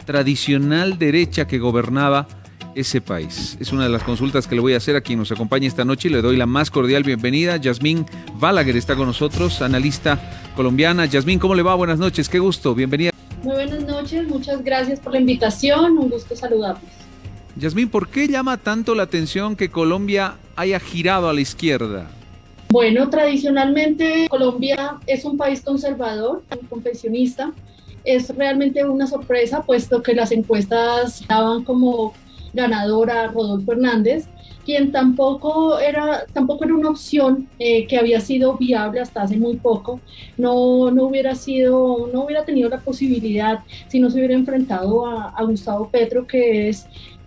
tradicional derecha que gobernaba ese país? Es una de las consultas que le voy a hacer a quien nos acompaña esta noche y le doy la más cordial bienvenida. Yasmín Balaguer está con nosotros, analista colombiana. Yasmín, ¿cómo le va? Buenas noches, qué gusto, bienvenida. Muy buenas noches, muchas gracias por la invitación, un gusto saludarlos. Yasmín, ¿por qué llama tanto la atención que Colombia haya girado a la izquierda? Bueno, tradicionalmente Colombia es un país conservador, confesionista. Es realmente una sorpresa, puesto que las encuestas daban como ganadora a Rodolfo Hernández, quien tampoco era una opción que había sido viable hasta hace muy poco. No hubiera tenido la posibilidad si no se hubiera enfrentado a Gustavo Petro,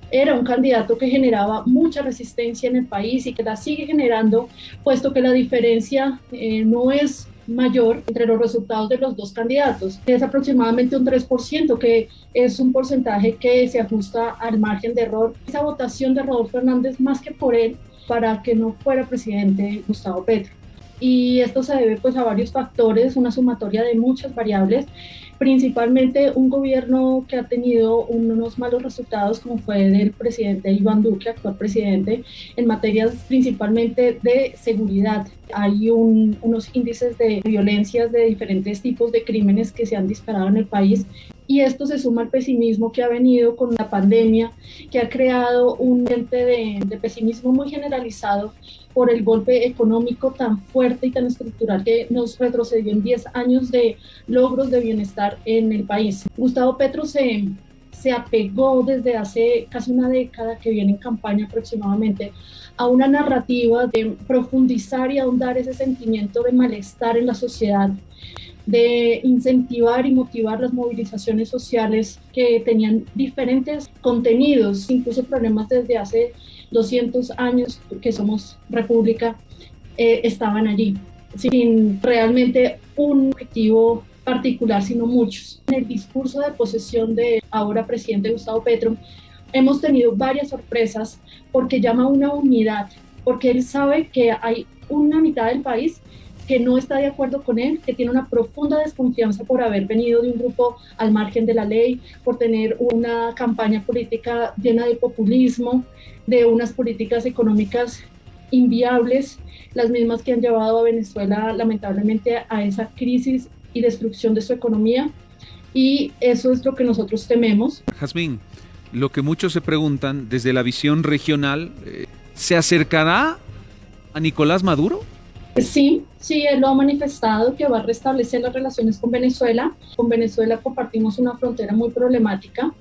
era un candidato que generaba mucha resistencia en el país y que la sigue generando, puesto que la diferencia no es mayor entre los resultados de los dos candidatos. Es aproximadamente un 3%, que es un porcentaje que se ajusta al margen de error. Esa votación de Rodolfo Hernández, más que por él, para que no fuera presidente Gustavo Petro. Y esto se debe pues a varios factores, una sumatoria de muchas variables, principalmente un gobierno que ha tenido unos malos resultados, como fue del presidente Iván Duque, actual presidente, en materias principalmente de seguridad. Hay unos índices de violencias de diferentes tipos de crímenes que se han disparado en el país, y esto se suma al pesimismo que ha venido con la pandemia, que ha creado un ambiente de pesimismo muy generalizado por el golpe económico tan fuerte y tan estructural que nos retrocedió en 10 años de logros de bienestar en el país. Gustavo Petro se apegó desde hace casi una década que viene en campaña aproximadamente a una narrativa de profundizar y ahondar ese sentimiento de malestar en la sociedad, de incentivar y motivar las movilizaciones sociales que tenían diferentes contenidos, incluso problemas desde hace 200 años que somos república, estaban allí, sin realmente un objetivo particular, sino muchos. En el discurso de posesión de ahora presidente Gustavo Petro, hemos tenido varias sorpresas porque llama a una unidad, porque él sabe que hay una mitad del país que no está de acuerdo con él, que tiene una profunda desconfianza por haber venido de un grupo al margen de la ley, por tener una campaña política llena de populismo, de unas políticas económicas inviables, las mismas que han llevado a Venezuela lamentablemente a esa crisis y destrucción de su economía, y eso es lo que nosotros tememos. Yasmín, lo que muchos se preguntan desde la visión regional, ¿se acercará a Nicolás Maduro? Sí, él lo ha manifestado, que va a restablecer las relaciones con Venezuela. Con Venezuela compartimos una frontera muy problemática,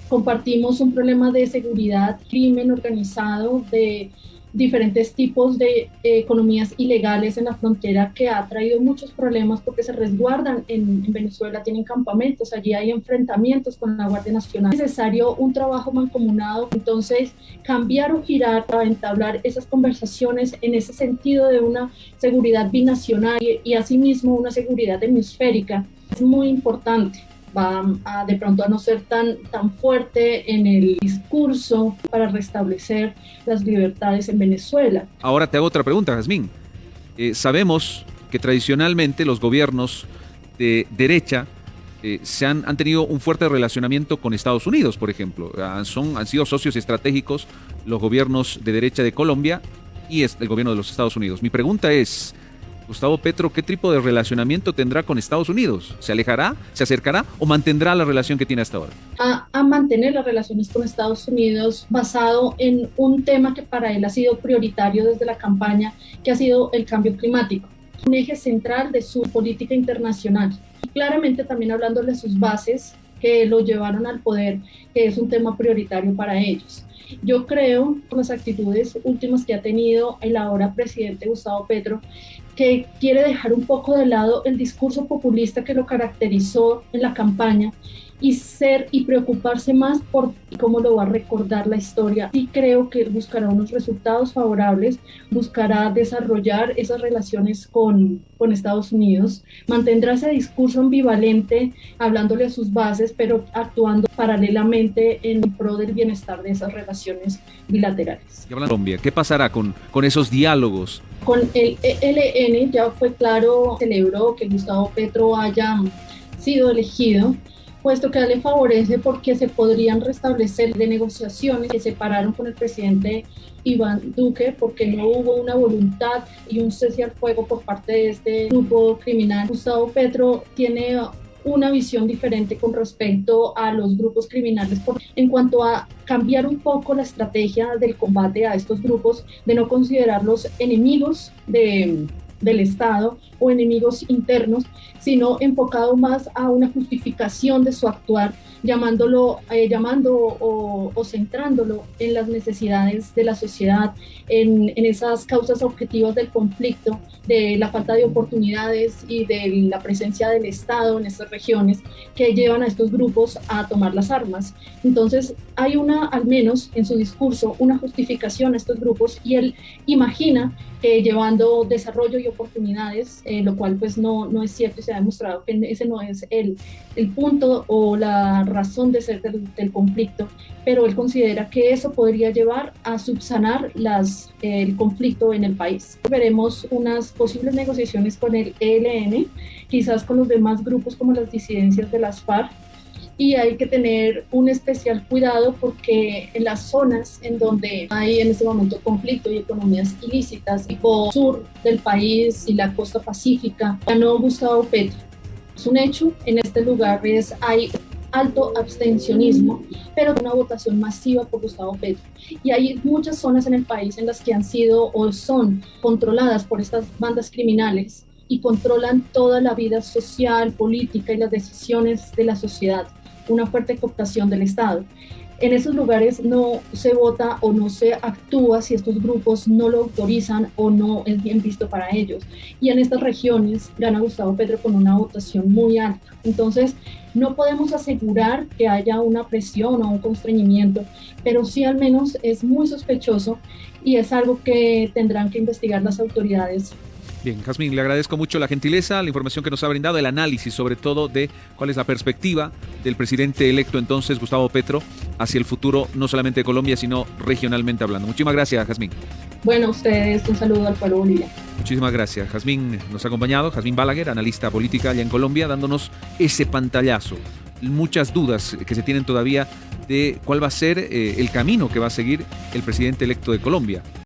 compartimos un problema de seguridad, crimen organizado, de diferentes tipos de economías ilegales en la frontera, que ha traído muchos problemas porque se resguardan en Venezuela, tienen campamentos, allí hay enfrentamientos con la Guardia Nacional. Es necesario un trabajo mancomunado, entonces cambiar o girar para entablar esas conversaciones en ese sentido de una seguridad binacional y asimismo una seguridad hemisférica es muy importante. Va de pronto a no ser tan fuerte en el discurso para restablecer las libertades en Venezuela. Ahora te hago otra pregunta, Yasmín. Sabemos que tradicionalmente los gobiernos de derecha han tenido un fuerte relacionamiento con Estados Unidos, por ejemplo. Han sido socios estratégicos los gobiernos de derecha de Colombia y el gobierno de los Estados Unidos. Mi pregunta es, Gustavo Petro, ¿qué tipo de relacionamiento tendrá con Estados Unidos? ¿Se alejará, se acercará o mantendrá la relación que tiene hasta ahora? A mantener las relaciones con Estados Unidos basado en un tema que para él ha sido prioritario desde la campaña, que ha sido el cambio climático, un eje central de su política internacional. Y claramente también hablando de sus bases que lo llevaron al poder, que es un tema prioritario para ellos. Yo creo, por las actitudes últimas que ha tenido el ahora presidente Gustavo Petro, que quiere dejar un poco de lado el discurso populista que lo caracterizó en la campaña y preocuparse más por cómo lo va a recordar la historia. Y creo que buscará unos resultados favorables, buscará desarrollar esas relaciones con Estados Unidos, mantendrá ese discurso ambivalente, hablándole a sus bases, pero actuando paralelamente en pro del bienestar de esas relaciones bilaterales. Y hablando de Colombia, ¿qué pasará con esos diálogos? Con el ELN ya fue claro, celebró que Gustavo Petro haya sido elegido, puesto que a él le favorece porque se podrían restablecer de negociaciones que se pararon con el presidente Iván Duque porque no hubo una voluntad y un cese al fuego por parte de este grupo criminal. Gustavo Petro tiene una visión diferente con respecto a los grupos criminales en cuanto a cambiar un poco la estrategia del combate a estos grupos, de no considerarlos enemigos del Estado o enemigos internos, sino enfocado más a una justificación de su actuar, llamando o centrándolo en las necesidades de la sociedad, en esas causas objetivas del conflicto, de la falta de oportunidades y de la presencia del Estado en estas regiones que llevan a estos grupos a tomar las armas. Entonces hay al menos en su discurso, una justificación a estos grupos y él imagina que llevando desarrollo y oportunidades, lo cual pues no es cierto y se ha demostrado que ese no es el punto o la razón de ser del conflicto, pero él considera que eso podría llevar a subsanar el conflicto en el país. Veremos unas posibles negociaciones con el ELN, quizás con los demás grupos como las disidencias de las FARC, y hay que tener un especial cuidado porque en las zonas en donde hay en este momento conflicto y economías ilícitas, tipo sur del país y la costa pacífica, ganó Gustavo Petro. Es un hecho, en este lugar hay alto abstencionismo, pero una votación masiva por Gustavo Petro. Y hay muchas zonas en el país en las que han sido o son controladas por estas bandas criminales y controlan toda la vida social, política y las decisiones de la sociedad. Una fuerte cooptación del Estado. En esos lugares no se vota o no se actúa si estos grupos no lo autorizan o no es bien visto para ellos. Y en estas regiones gana Gustavo Petro con una votación muy alta. Entonces, no podemos asegurar que haya una presión o un constreñimiento, pero sí al menos es muy sospechoso y es algo que tendrán que investigar las autoridades. Bien, Jazmín, le agradezco mucho la gentileza, la información que nos ha brindado, el análisis sobre todo de cuál es la perspectiva del presidente electo entonces, Gustavo Petro, hacia el futuro no solamente de Colombia, sino regionalmente hablando. Muchísimas gracias, Jazmín. Bueno, ustedes, un saludo al pueblo boliviano. Muchísimas gracias. Jazmín nos ha acompañado, Jazmín Balaguer, analista política allá en Colombia, dándonos ese pantallazo. Muchas dudas que se tienen todavía de cuál va a ser el camino que va a seguir el presidente electo de Colombia.